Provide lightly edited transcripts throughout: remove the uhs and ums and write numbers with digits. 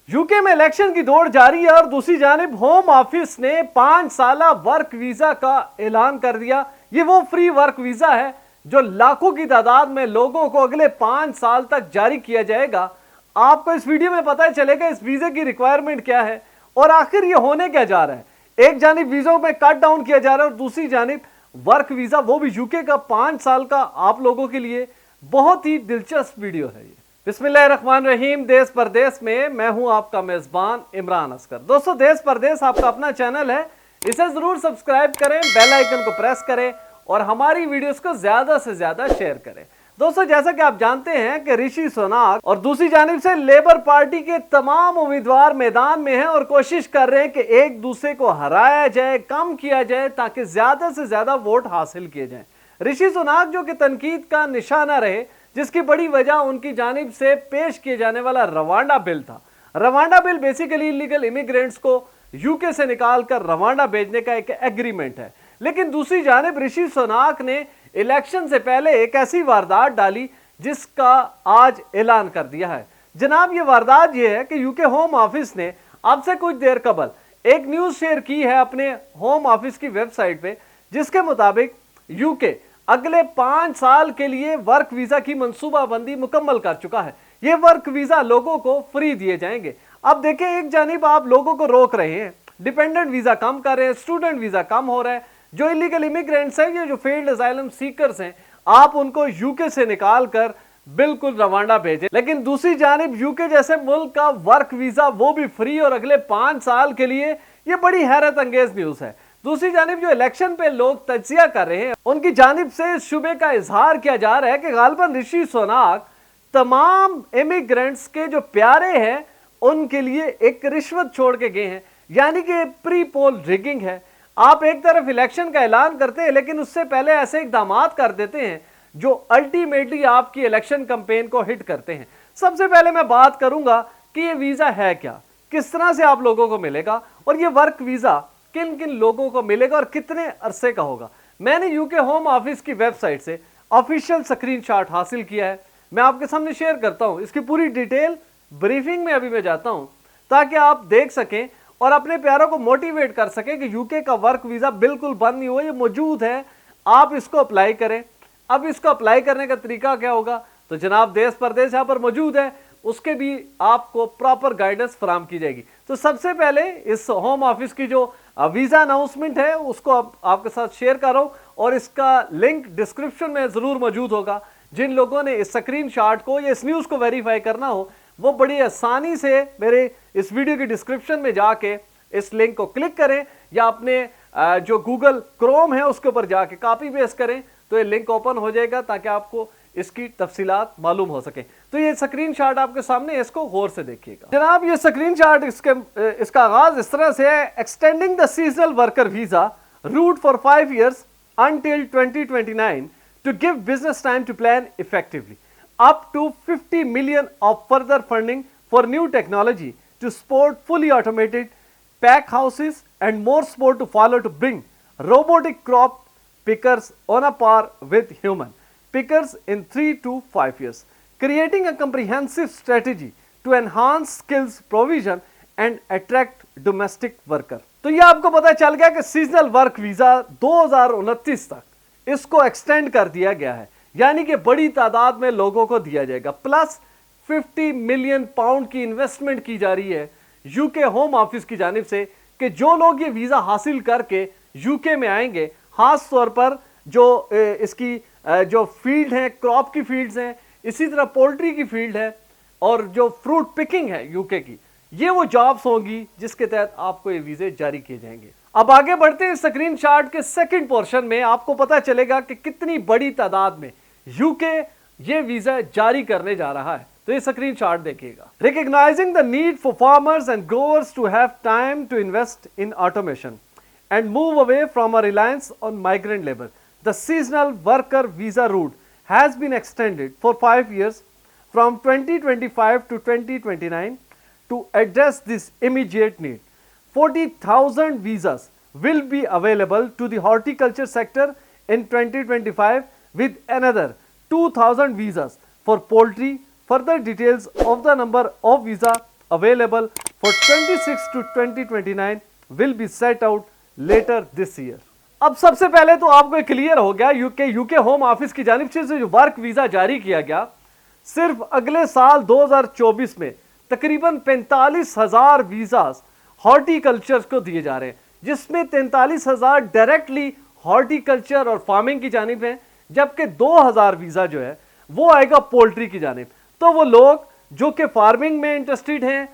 UK में election की दौड़ जारी है और दूसरी जानिब होम ऑफिस ने 5 साला वर्क वीजा का ऐलान कर दिया। ये वो फ्री वर्क वीजा है जो लाखों की तादाद में लोगों को अगले 5 साल तक जारी किया जाएगा। आपको इस वीडियो में पता चलेगा इस वीजे की रिक्वायरमेंट क्या है और आखिर ये होने क्या जा रहा है। एक जानिब वीजों में कट डाउन किया जा रहा है और दूसरी जानिब वर्क वीजा, वो भी यूके का 5 साल का, आप लोगों के लिए बहुत ही दिलचस्प वीडियो है ये। बिस्मिल्लाहिर्रहमानिर्रहीम। देश परदेश में मैं हूं आपका मेजबान इमरान असगर। दोस्तों, देश परदेश आपका अपना चैनल है, इसे जरूर सब्सक्राइब करें, बेल आइकन को प्रेस करें और हमारी वीडियोस को ज्यादा से ज्यादा शेयर करें। दोस्तों, जैसा कि आप जानते हैं कि ऋषि सुनाक और दूसरी जानिब से लेबर पार्टी के तमाम उम्मीदवार मैदान में हैं और कोशिश कर रहे हैं कि एक दूसरे को हराया जाए, कम किया जाए ताकि ज्यादा से ज्यादा वोट हासिल किए जाएं। ऋषि सुनाक जो कि तनकीद का निशाना रहे, जिसकी बड़ी वजह उनकी जानिब से पेश किए जाने वाला रवांडा बिल था। Rwanda bill basically illegal immigrants को यूके से निकालकर रवांडा भेजने का एक एग्रीमेंट है। लेकिन दूसरी जानिब ऋषि सुनाक ने इलेक्शन से पहले एक ऐसी वारदात डाली जिसका आज ऐलान कर दिया है। जनाब, ये वारदात ये है कि यूके होम ऑफिस ने अब से कुछ देर कबल एक न्यूज शेयर की है अपने होम ऑफिस की वेबसाइट पे, जिसके मुताबिक यूके अगले 5 साल के लिए वर्क वीजा की मंसूबाबंदी मुकम्मल कर चुका है। ये वर्क वीजा लोगों को फ्री दिए जाएंगे। अब देखें, एक जानिब आप लोगों को रोक रहे हैं, डिपेंडेंट वीजा कम कर रहे हैं, स्टूडेंट वीजा कम हो रहा है, जो इलीगल इमिग्रेंट्स हैं, ये जो फेल्ड असाइलम सीकर्स हैं, आप उनको यूके से निकाल कर बिल्कुल रवांडा भेजें। लेकिन दूसरी जानिब यूके जैसे मुल्क का वर्क वीजा वो भी फ्री और अगले 5 साल के लिए, ये बड़ी हैरत अंगेज न्यूज है। दूसरी जानिब जो इलेक्शन पे लोग तज्जिया कर रहे हैं, उनकी जानिब से इस शुबे का इजहार किया जा रहा है कि गालिबन ऋषि सुनाक तमाम इमिग्रेंट्स के जो प्यारे हैं उनके लिए एक रिश्वत छोड़ के गए हैं, यानी कि प्री पोल रिगिंग है। आप एक तरफ इलेक्शन का ऐलान करते हैं लेकिन उससे पहले ऐसे इकदाम कर देते हैं जो अल्टीमेटली आपकी इलेक्शन कैंपेन को हिट करते हैं। सबसे पहले मैं बात करूंगा कि ये वीजा है क्या, किस तरह से आप लोगों को मिलेगा और ये वर्क वीजा किन किन लोगों को मिलेगा और कितने अरसे का होगा। मैंने यूके होम ऑफिस की वेबसाइट से ऑफिशियल स्क्रीनशॉट हासिल किया है, मैं आपके सामने शेयर करता हूं। इसकी पूरी डिटेल ब्रीफिंग में अभी मैं जाता हूं ताकि आप देख सकें और अपने प्यारों को मोटिवेट कर सकें कि यूके का वर्क वीजा बिल्कुल बंद नहीं हुआ, ये मौजूद है, आप इसको अप्लाई करें। अब इसको अप्लाई करने का तरीका क्या होगा, तो जनाब देश परदेश यहाँ पर मौजूद है, उसके भी आपको प्रॉपर गाइडेंस फराहम की जाएगी। तो सबसे पहले इस होम ऑफिस की जो वीजा अनाउंसमेंट है उसको आपके साथ शेयर कर रहा हूं और इसका लिंक डिस्क्रिप्शन में जरूर मौजूद होगा। जिन लोगों ने इस स्क्रीनशॉट को या इस न्यूज को वेरीफाई करना हो, वो बड़ी आसानी से मेरे इस वीडियो की डिस्क्रिप्शन में जाके इस लिंक को क्लिक करें या अपने जो गूगल क्रोम है उसके ऊपर जाके कॉपी पेस्ट करें तो ये लिंक ओपन हो जाएगा ताकि आपको इसकी तफसीलात मालूम हो सके। तो ये स्क्रीनशॉट आपके सामने, इसको गौर से देखिएगा। जनाब, ये स्क्रीनशॉट इसका आगाज इस तरह से है। Extending the seasonal worker visa route for 5 years until 2029 to give business time to plan effectively. Up to 50 million of further funding for new technology to support fully automated pack houses and more support to follow to bring robotic crop pickers on a par with human pickers in 3 to 5 years, creating a comprehensive strategy to enhance skills provision and attract domestic worker. तो ये आपको पता चल गया कि seasonal work visa 2029 तक इसको extend कर दिया गया है, यानी कि बड़ी तादाद में लोगों को दिया जाएगा। प्लस 50 मिलियन पाउंड की इन्वेस्टमेंट की जा रही है यूके होम ऑफिस की जानिब से कि जो लोग ये वीजा हासिल करके यूके में आएंगे, खास तौर पर जो इसकी जो फील्ड है, क्रॉप की फील्ड्स हैं, इसी तरह पोल्ट्री की फील्ड है और जो फ्रूट पिकिंग है यूके की, ये वो जॉब्स होंगी जिसके तहत आपको ये वीजे जारी किए जाएंगे। अब आगे बढ़ते हैं स्क्रीनशॉट के सेकंड पोर्शन में, आपको पता चलेगा कि कितनी बड़ी तादाद में यूके ये वीजा जारी करने जा रहा है। तो ये स्क्रीनशॉट देखिएगा। Recognising the need for farmers and growers to have time to invest in automation and move away from a reliance on migrant labor, the seasonal worker visa route has been extended for 5 years from 2025 to 2029 to address this immediate need. 40,000 visas will be available to the horticulture sector in 2025 with another 2,000 visas for poultry. Further details of the number of visa available for 26 to 2029 will be set out later this year. अब सबसे पहले तो आपको clear हो गया UK home office की जानिब से जो वर्क वीजा जारी किया गया, सिर्फ अगले साल 2024 में तकरीबन 45,000 वीजास हॉर्टिकल्चर को दिए जा रहे हैं, जिसमें 43,000 डायरेक्टली हॉर्टिकल्चर और फार्मिंग की जानिब है, जबकि 2,000 वीजा जो है वो आएगा पोल्ट्री की जानिब। तो वो लोग जो कि फार्मिंग में इंटरेस्टेड हैं,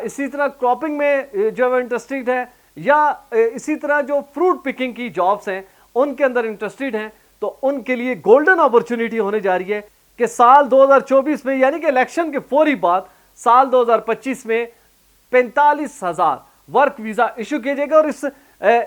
इसी तरह क्रॉपिंग में जो है इंटरेस्टेड है, या इसी तरह जो फ्रूट पिकिंग की जॉब्स हैं उनके अंदर इंटरेस्टेड हैं, तो उनके लिए गोल्डन अपॉर्चुनिटी होने जा रही है कि साल 2024 में यानी कि इलेक्शन के फौरी बाद साल 2025 में 45,000 वर्क वीजा इशू किया जाएगा। और इस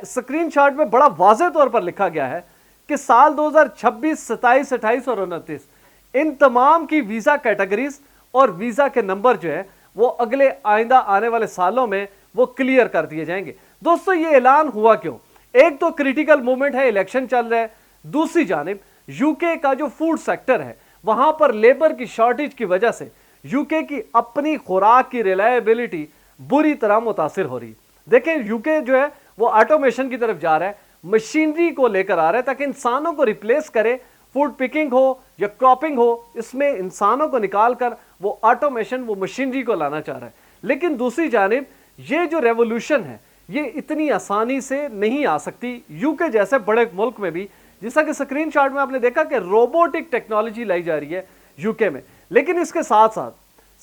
स्क्रीनशॉट में बड़ा वाज़ेह तौर पर लिखा गया है कि साल 2026, 27, 28 और 29 इन तमाम की वीजा कैटेगरीज और वीजा के नंबर जो है वो अगले आइंदा आने वाले सालों में वो क्लियर कर दिए जाएंगे। दोस्तों, ये ऐलान हुआ क्यों? एक तो क्रिटिकल मोमेंट है, इलेक्शन चल रहा है, दूसरी जानिब यूके का जो फूड सेक्टर है वहां पर लेबर की शॉर्टेज की वजह से यूके की अपनी खुराक की रिलायबिलिटी बुरी तरह मुतासिर हो रही है। देखें, यूके जो है वो ऑटोमेशन की तरफ जा रहा है, मशीनरी को लेकर आ रहा है ताकि इंसानों को रिप्लेस करे, फूड पिकिंग हो या क्रॉपिंग हो, इसमें इंसानों को निकाल कर वो ऑटोमेशन, वो मशीनरी को लाना चाह रहा है। लेकिन दूसरी जानिब ये जो रेवोल्यूशन है ये इतनी आसानी से नहीं आ सकती यूके जैसे बड़े मुल्क में भी, जैसा कि स्क्रीनशॉट में आपने देखा कि रोबोटिक टेक्नोलॉजी लाई जा रही है यूके में। लेकिन इसके साथ साथ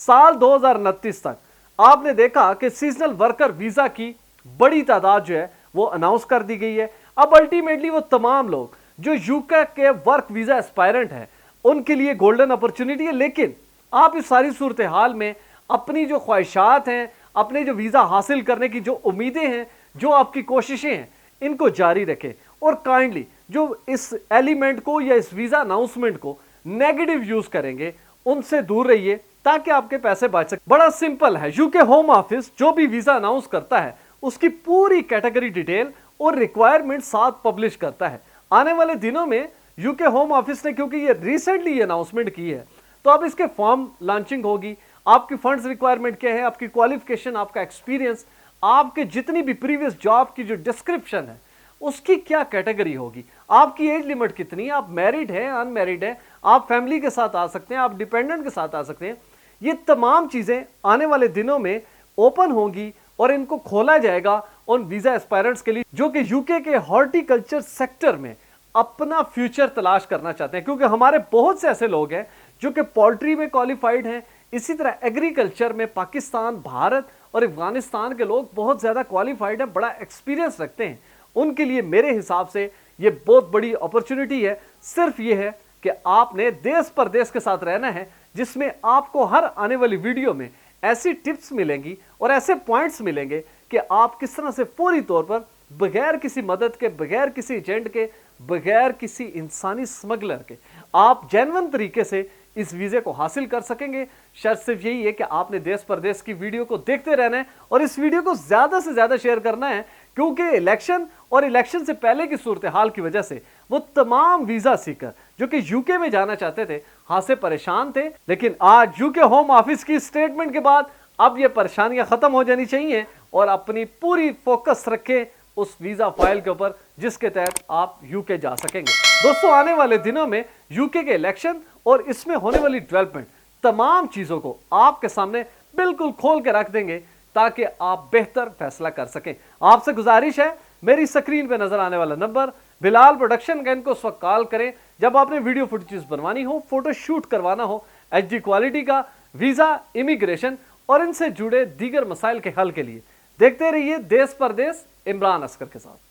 साल 2029 तक आपने देखा कि सीजनल वर्कर वीजा की बड़ी तादाद जो है वो अनाउंस कर दी गई है। अब अल्टीमेटली वो तमाम लोग जो यूके के वर्क वीजा एस्पायरेंट हैं उनके लिए गोल्डन अपॉर्चुनिटी है। लेकिन आप इस सारी सूरत हाल में अपनी जो ख्वाहिशात हैं, अपने जो वीजा हासिल करने की जो उम्मीदें हैं, जो आपकी कोशिशें हैं, इनको जारी रखें और काइंडली जो इस एलिमेंट को या इस वीजा अनाउंसमेंट को नेगेटिव यूज करेंगे उनसे दूर रहिए ताकि आपके पैसे बच सके। बड़ा सिंपल है, यूके होम ऑफिस जो भी वीजा अनाउंस करता है उसकी पूरी कैटेगरी डिटेल और रिक्वायरमेंट साथ पब्लिश करता है। आने वाले दिनों में यूके होम ऑफिस ने, क्योंकि ये रिसेंटली ये अनाउंसमेंट की है, तो अब इसके फॉर्म लॉन्चिंग होगी, आपकी फंड्स रिक्वायरमेंट क्या है, आपकी क्वालिफिकेशन, आपका एक्सपीरियंस, आपके जितनी भी प्रीवियस जॉब की जो डिस्क्रिप्शन है उसकी क्या कैटेगरी होगी, आपकी एज लिमिट कितनी है, आप मैरिड है, अनमैरिड है, आप फैमिली के साथ आ सकते हैं, आप डिपेंडेंट के साथ आ सकते हैं, ये तमाम चीजें आने वाले दिनों में ओपन होंगी और इनको खोला जाएगा उन वीजा एस्पायरेंट्स के लिए जो कि यूके के हॉर्टिकल्चर सेक्टर में अपना फ्यूचर तलाश करना चाहते हैं। क्योंकि हमारे बहुत से ऐसे लोग हैं जो कि पोल्ट्री में क्वालिफाइड हैं, इसी तरह एग्रीकल्चर में पाकिस्तान, भारत और अफगानिस्तान के लोग बहुत ज़्यादा क्वालिफाइड हैं, बड़ा एक्सपीरियंस रखते हैं। उनके लिए मेरे हिसाब से ये बहुत बड़ी अपॉर्चुनिटी है। सिर्फ ये है कि आपने देश परदेश के साथ रहना है, जिसमें आपको हर आने वाली वीडियो में ऐसी टिप्स मिलेंगी और ऐसे पॉइंट्स मिलेंगे कि आप किस तरह से पूरी तौर पर बगैर किसी मदद के, बगैर किसी एजेंट के, बगैर किसी इंसानी स्मगलर के आप जेन्युइन तरीके से इस वीज़े को हासिल कर सकेंगे। शर्त सिर्फ यही है कि आपने देश परदेश की वीडियो को देखते रहना है और इस वीडियो को ज़्यादा से ज़्यादा शेयर करना है, क्योंकि इलेक्शन और इलेक्शन से पहले की सूरत हाल की वजह से वो तमाम वीज़ा सीकर जो कि यूके में जाना चाहते थे हाथ से परेशान थे। लेकिन आज यूके होम ऑफिस की स्टेटमेंट के बाद अब ये परेशानियां ख़त्म हो जानी चाहिए और अपनी पूरी फोकस रखें उस वीज़ा फाइल के ऊपर जिसके तहत आप यूके जा सकेंगे। दोस्तों, आने वाले दिनों में यूके के इलेक्शन और इसमें होने वाली डेवलपमेंट तमाम चीज़ों को आपके सामने बिल्कुल खोल के रख देंगे ताकि आप बेहतर फैसला कर सकें। आपसे गुजारिश है, मेरी स्क्रीन पे नजर आने वाला नंबर बिलाल प्रोडक्शन का, इनको उस वक्त कॉल करें जब आपने वीडियो फुटेज बनवानी हो, फोटो शूट करवाना हो HD क्वालिटी का, वीज़ा, इमिग्रेशन और इनसे जुड़े दीगर मसाइल के हल के लिए। देखते रहिए देश परदेश इमरान असगर के साथ।